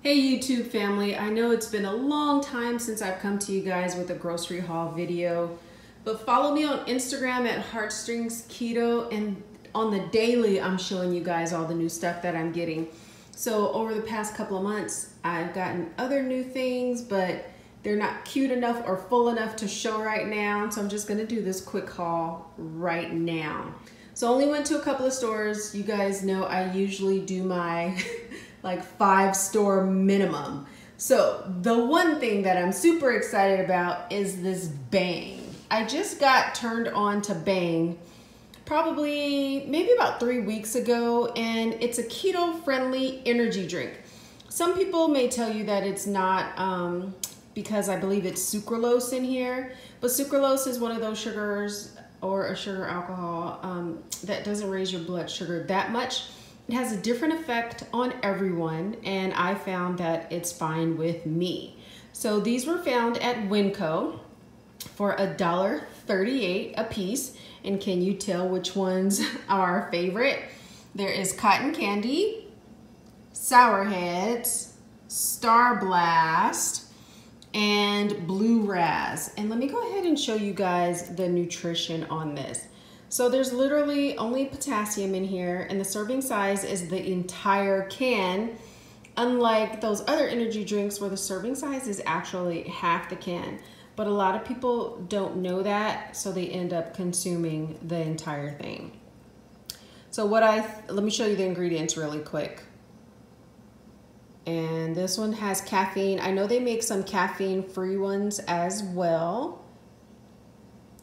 Hey YouTube family, I know it's been a long time since I've come to you guys with a grocery haul video, but follow me on Instagram at Heartstringsketo, and on the daily I'm showing you guys all the new stuff that I'm getting. So over the past couple of months I've gotten other new things, but they're not cute enough or full enough to show right now, so I'm just gonna do this quick haul right now. So I only went to a couple of stores. You guys know I usually do my like 5-store minimum. So the one thing that I'm super excited about is this Bang. I just got turned on to Bang probably maybe about 3 weeks ago, and it's a keto friendly energy drink. Some people may tell you that it's not because I believe it's sucralose in here, but sucralose is one of those sugars or a sugar alcohol that doesn't raise your blood sugar that much. It has a different effect on everyone, and I found that it's fine with me. So these were found at Winco for $1.38 a piece. And can you tell which ones are our favorite? There is Cotton Candy, Sour Heads, Star Blast, and Blue Raz. And let me go ahead and show you guys the nutrition on this. So there's literally only potassium in here, and the serving size is the entire can, unlike those other energy drinks where the serving size is actually half the can. But a lot of people don't know that, so they end up consuming the entire thing. So let me show you the ingredients really quick. And this one has caffeine. I know they make some caffeine-free ones as well.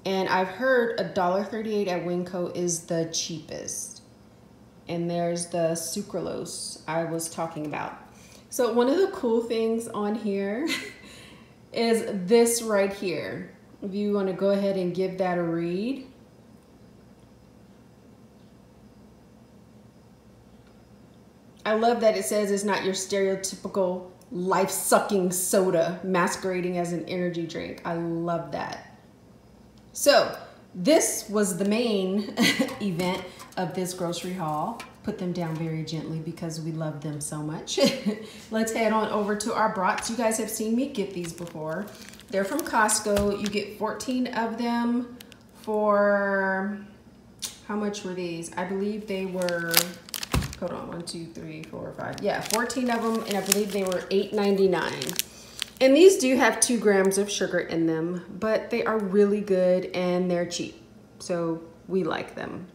And I've heard $1.38 at Winco is the cheapest. And there's the sucralose I was talking about. So one of the cool things on here is this right here. If you want to go ahead and give that a read. I love that it says it's not your stereotypical life-sucking soda masquerading as an energy drink. I love that. So this was the main event of this grocery haul. Put them down very gently because we love them so much. Let's head on over to our brats. You guys have seen me get these before. They're from Costco. You get 14 of them for, how much were these? I believe they were, hold on, 1, 2, 3, 4, 5. Yeah, 14 of them, and I believe they were $8.99. And these do have 2 grams of sugar in them, but they are really good and they're cheap. So we like them.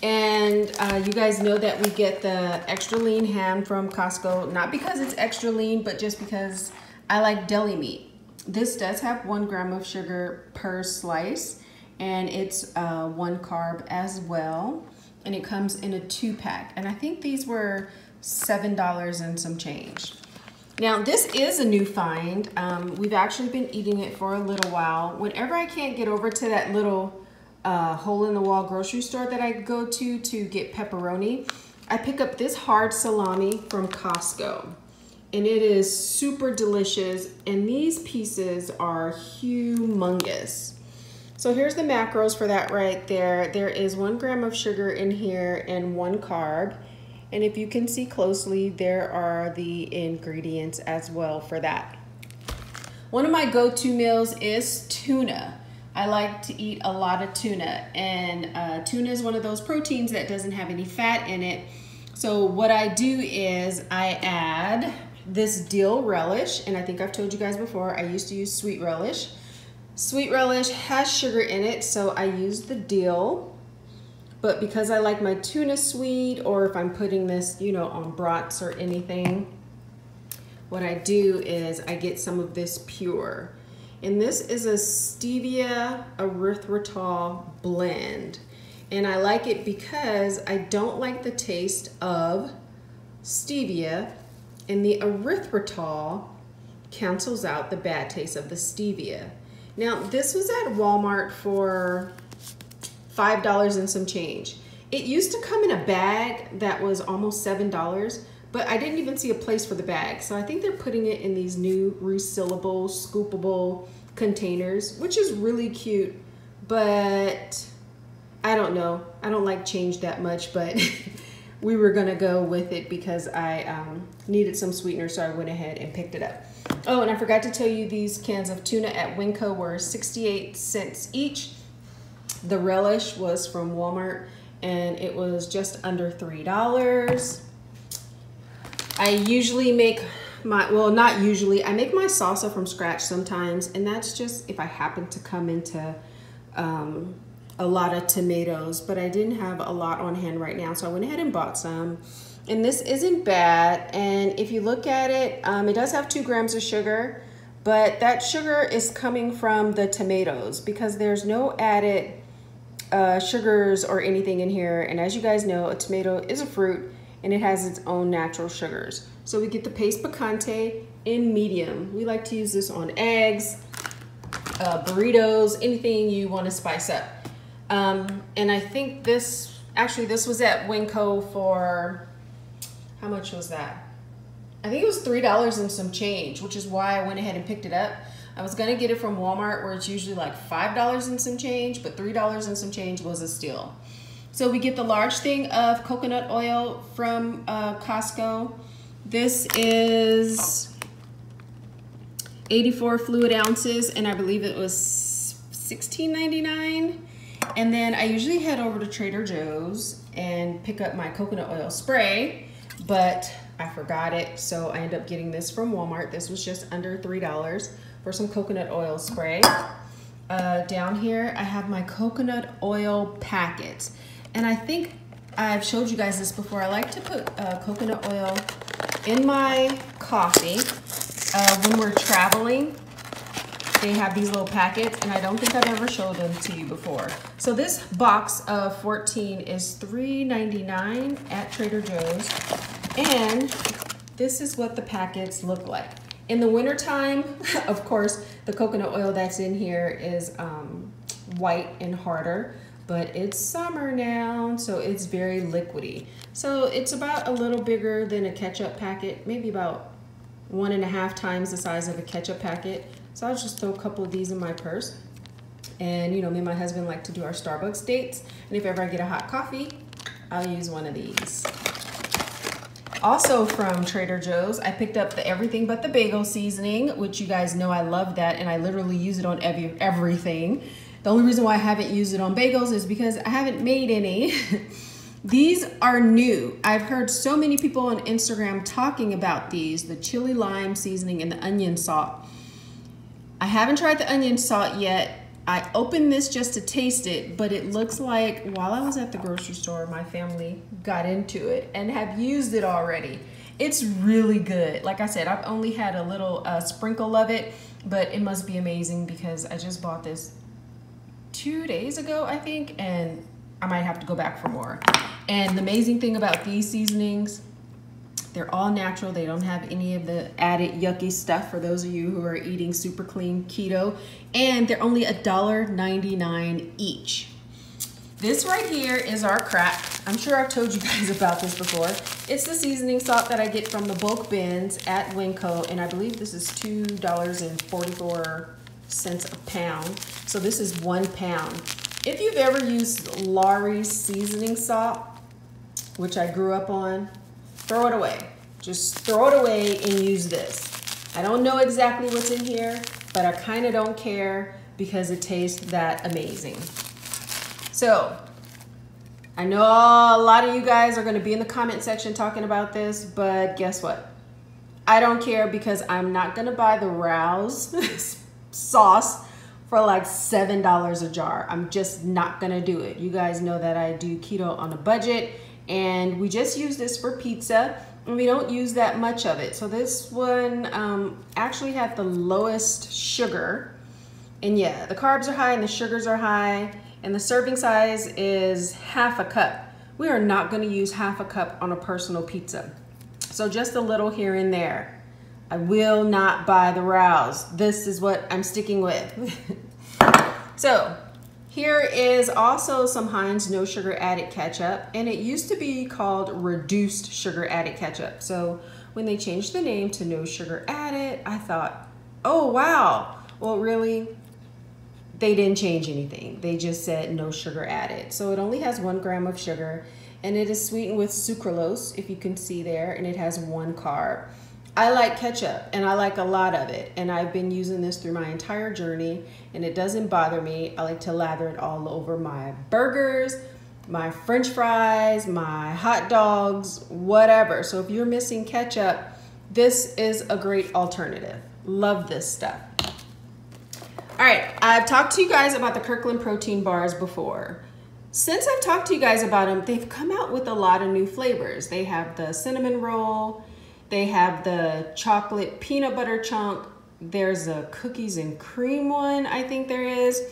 And you guys know that we get the extra lean ham from Costco, not because it's extra lean, but just because I like deli meat. This does have 1 gram of sugar per slice, and it's 1 carb as well. And it comes in a 2-pack. And I think these were $7 and some change. Now this is a new find. We've actually been eating it for a little while. Whenever I can't get over to that little hole-in-the-wall grocery store that I go to get pepperoni, I pick up this hard salami from Costco. And it is super delicious, and these pieces are humongous. So here's the macros for that right there. There is 1 gram of sugar in here and 1 carb. And if you can see closely, there are the ingredients as well for that. One of my go-to meals is tuna. I like to eat a lot of tuna, and tuna is one of those proteins that doesn't have any fat in it. So what I do is I add this dill relish, and I think I've told you guys before, I used to use sweet relish. Sweet relish has sugar in it, so I use the dill. But because I like my tuna sweet, or if I'm putting this, you know, on brats or anything, what I do is I get some of this pure. And this is a stevia erythritol blend. And I like it because I don't like the taste of stevia, and the erythritol cancels out the bad taste of the stevia. Now, this was at Walmart for $5 and some change. It used to come in a bag that was almost $7, but I didn't even see a place for the bag. So I think they're putting it in these new resealable, scoopable containers, which is really cute, but I don't know. I don't like change that much, but we were gonna go with it because I needed some sweetener, so I went ahead and picked it up. Oh, and I forgot to tell you, these cans of tuna at Winco were 68 cents each. The relish was from Walmart and it was just under $3. I usually make my, well, not usually, I make my salsa from scratch sometimes, and that's just if I happen to come into a lot of tomatoes, but I didn't have a lot on hand right now, so I went ahead and bought some. And this isn't bad, and if you look at it, it does have 2 grams of sugar, but that sugar is coming from the tomatoes because there's no added sugars or anything in here. And as you guys know, a tomato is a fruit and it has its own natural sugars. So we get the paste picante in medium. We like to use this on eggs, burritos, anything you want to spice up. And I think this was at Winco for, how much was that? I think it was $3 and some change, which is why I went ahead and picked it up. I was gonna get it from Walmart where it's usually like $5 and some change, but $3 and some change was a steal. So we get the large thing of coconut oil from Costco. This is 84 fluid ounces, and I believe it was $16.99. And then I usually head over to Trader Joe's and pick up my coconut oil spray, but I forgot it, so I ended up getting this from Walmart. This was just under $3 for some coconut oil spray. Down here, I have my coconut oil packets. And I think I've showed you guys this before. I like to put coconut oil in my coffee when we're traveling. They have these little packets, and I don't think I've ever showed them to you before. So this box of 14 is $3.99 at Trader Joe's. And this is what the packets look like. In the wintertime, of course, the coconut oil that's in here is white and harder, but it's summer now, so it's very liquidy. So it's about a little bigger than a ketchup packet, maybe about 1.5 times the size of a ketchup packet. So I'll just throw a couple of these in my purse. And you know, me and my husband like to do our Starbucks dates. And if ever I get a hot coffee, I'll use one of these. Also from Trader Joe's, I picked up the everything but the bagel seasoning, which you guys know I love that, and I literally use it on everything. The only reason why I haven't used it on bagels is because I haven't made any. These are new. I've heard so many people on Instagram talking about these, the chili lime seasoning and the onion salt. I haven't tried the onion salt yet. I opened this just to taste it, but it looks like while I was at the grocery store, my family got into it and have used it already. It's really good. Like I said, I've only had a little sprinkle of it, but it must be amazing because I just bought this 2 days ago, I think, and I might have to go back for more. And the amazing thing about these seasonings, they're all natural. They don't have any of the added yucky stuff for those of you who are eating super clean keto. And they're only $1.99 each. This right here is our crack. I'm sure I've told you guys about this before. It's the seasoning salt that I get from the bulk bins at Winco, and I believe this is $2.44 a pound. So this is 1 pound. If you've ever used Lawry's seasoning salt, which I grew up on, throw it away. Just throw it away and use this. I don't know exactly what's in here, but I kind of don't care because it tastes that amazing. So I know a lot of you guys are going to be in the comment section talking about this, but guess what? I don't care because I'm not going to buy the Rouse sauce for like $7 a jar. I'm just not going to do it. You guys know that I do keto on a budget, and we just use this for pizza, and we don't use that much of it. So this one actually had the lowest sugar, and yeah, the carbs are high and the sugars are high, and the serving size is ½ a cup. We are not going to use ½ a cup on a personal pizza. So just a little here and there. I will not buy the Rouse. This is what I'm sticking with. So here is also some Heinz no sugar added ketchup, and it used to be called reduced sugar added ketchup. So when they changed the name to no sugar added, I thought, oh wow. Well, really, they didn't change anything. They just said no sugar added. So it only has 1 gram of sugar. and it is sweetened with sucralose, if you can see there, and it has 1 carb. I like ketchup, and I like a lot of it, and I've been using this through my entire journey, and it doesn't bother me. I like to lather it all over my burgers, my French fries, my hot dogs, whatever. So if you're missing ketchup, this is a great alternative. Love this stuff. All right, I've talked to you guys about the Kirkland protein bars before. Since I've talked to you guys about them, they've come out with a lot of new flavors. They have the cinnamon roll, they have the chocolate peanut butter chunk, there's a cookies and cream one, I think there is.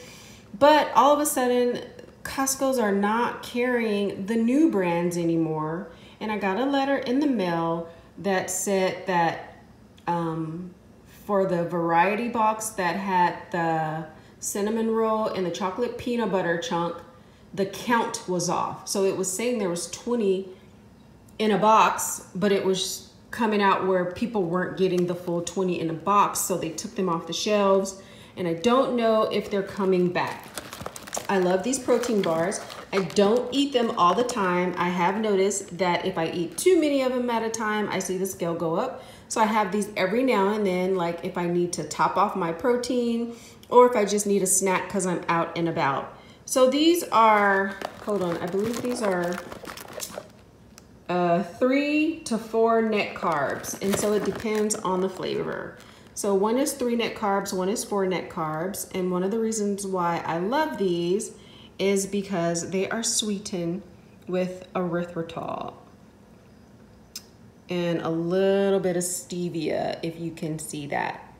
But all of a sudden, Costco's are not carrying the new brands anymore. And I got a letter in the mail that said that for the variety box that had the cinnamon roll and the chocolate peanut butter chunk, the count was off. So it was saying there was 20 in a box, but it was coming out where people weren't getting the full 20 in a box. So they took them off the shelves, and I don't know if they're coming back. I love these protein bars. I don't eat them all the time. I have noticed that if I eat too many of them at a time, I see the scale go up. So I have these every now and then, like if I need to top off my protein or if I just need a snack because I'm out and about. So these are, hold on, I believe these are 3 to 4 net carbs. And so it depends on the flavor. So one is 3 net carbs, one is 4 net carbs. And one of the reasons why I love these is because they are sweetened with erythritol and a little bit of stevia, if you can see that.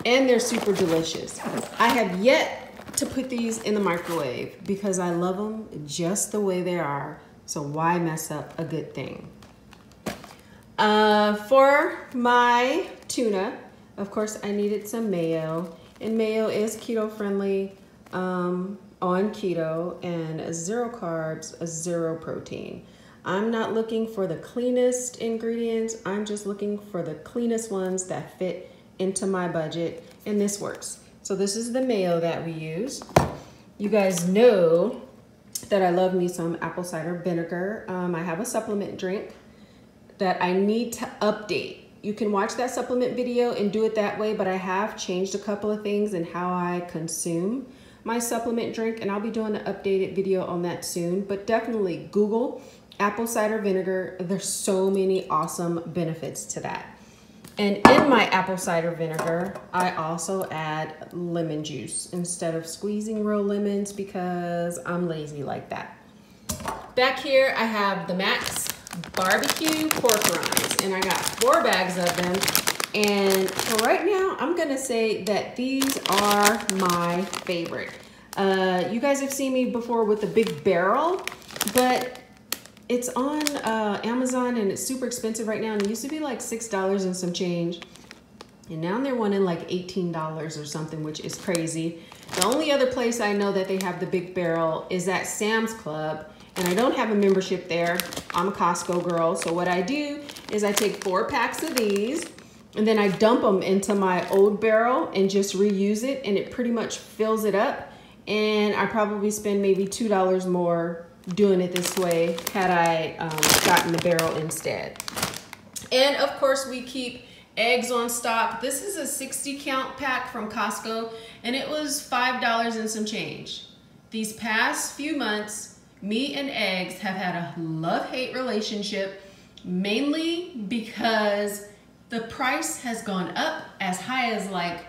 And they're super delicious. I have yet to put these in the microwave because I love them just the way they are. So why mess up a good thing? For my tuna, of course, I needed some mayo, and mayo is keto friendly on keto, and 0 carbs, 0 protein. I'm not looking for the cleanest ingredients. I'm just looking for the cleanest ones that fit into my budget, and this works. So this is the mayo that we use. You guys know that I love me some apple cider vinegar. I have a supplement drink that I need to update. You can watch that supplement video and do it that way, but I have changed a couple of things in how I consume my supplement drink, and I'll be doing an updated video on that soon. But definitely Google apple cider vinegar. There's so many awesome benefits to that. And in my apple cider vinegar, I also add lemon juice instead of squeezing real lemons because I'm lazy like that. Back here, I have the Max barbecue pork rinds, and I got 4 bags of them. And for right now, I'm gonna say that these are my favorite. You guys have seen me before with the big barrel, but it's on Amazon and it's super expensive right now. And it used to be like $6 and some change. And now they're wanting like $18 or something, which is crazy. The only other place I know that they have the big barrel is at Sam's Club. And I don't have a membership there. I'm a Costco girl. So what I do is I take 4 packs of these and then I dump them into my old barrel and just reuse it. And it pretty much fills it up. And I probably spend maybe $2 more doing it this way had I gotten the barrel instead. And of course we keep eggs on stock. This is a 60 count pack from Costco and it was $5 and some change. These past few months, meat and eggs have had a love-hate relationship, mainly because the price has gone up as high as like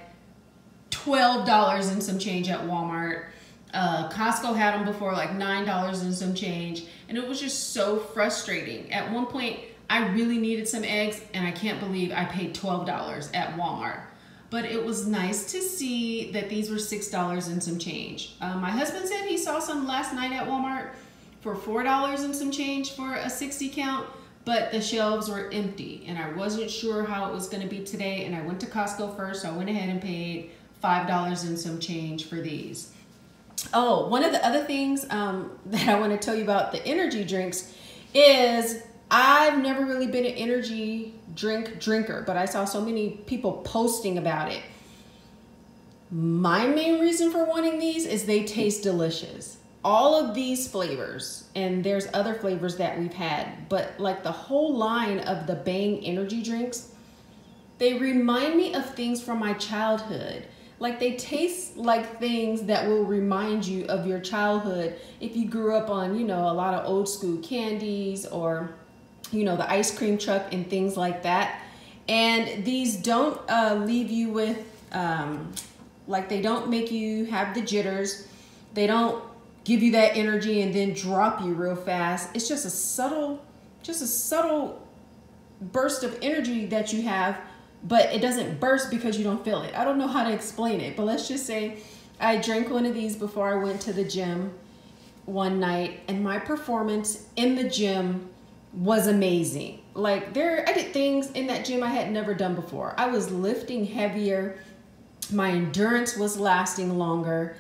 $12 and some change at Walmart. Costco had them before like $9 and some change, and it was just so frustrating. At one point, I really needed some eggs, and I can't believe I paid $12 at Walmart. But it was nice to see that these were $6 and some change. My husband said he saw some last night at Walmart for $4 and some change for a 60 count, but the shelves were empty, and I wasn't sure how it was gonna be today, and I went to Costco first, so I went ahead and paid $5 and some change for these. Oh, one of the other things that I want to tell you about the energy drinks is I've never really been an energy drinker, but I saw so many people posting about it. My main reason for wanting these is they taste delicious. all of these flavors, and there's other flavors that we've had, but like the whole line of the Bang energy drinks, they remind me of things from my childhood. Like they taste like things that will remind you of your childhood if you grew up on, you know, a lot of old school candies or, you know, the ice cream truck and things like that. And these don't leave you with, like they don't make you have the jitters. They don't give you that energy and then drop you real fast. It's just a subtle burst of energy that you have, but it doesn't burst because you don't feel it. I don't know how to explain it, but let's just say I drank one of these before I went to the gym one night, and my performance in the gym was amazing. Like I did things in that gym I had never done before. I was lifting heavier, my endurance was lasting longer,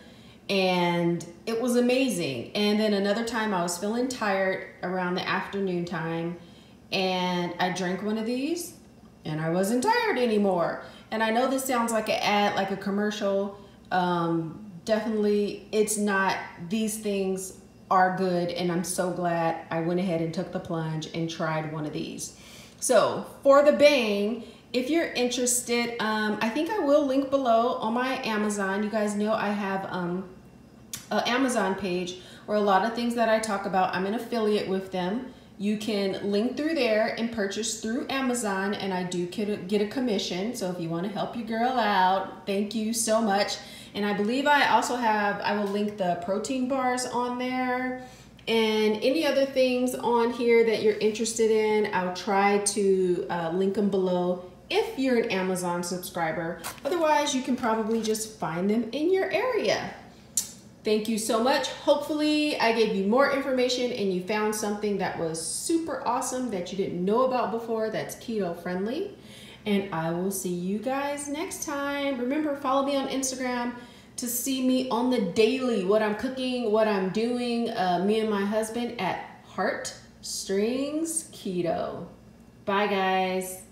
and it was amazing. And then another time I was feeling tired around the afternoon time, and I drank one of these and I wasn't tired anymore. And I know this sounds like an ad, like a commercial. Definitely it's not. These things are good, and I'm so glad I went ahead and took the plunge and tried one of these. So for the Bang, if you're interested, I think I will link below on my Amazon. You guys know I have an Amazon page where a lot of things that I talk about, I'm an affiliate with them. You can link through there and purchase through Amazon, and I do get a commission. So if you want to help your girl out, thank you so much. And I believe I also have, I will link the protein bars on there and any other things on here that you're interested in. I'll try to link them below if you're an Amazon subscriber. Otherwise, you can probably just find them in your area. Thank you so much. Hopefully I gave you more information and you found something that was super awesome that you didn't know about before that's keto friendly. And I will see you guys next time. Remember, follow me on Instagram to see me on the daily, what I'm cooking, what I'm doing, me and my husband at Heartstringsketo. Bye guys.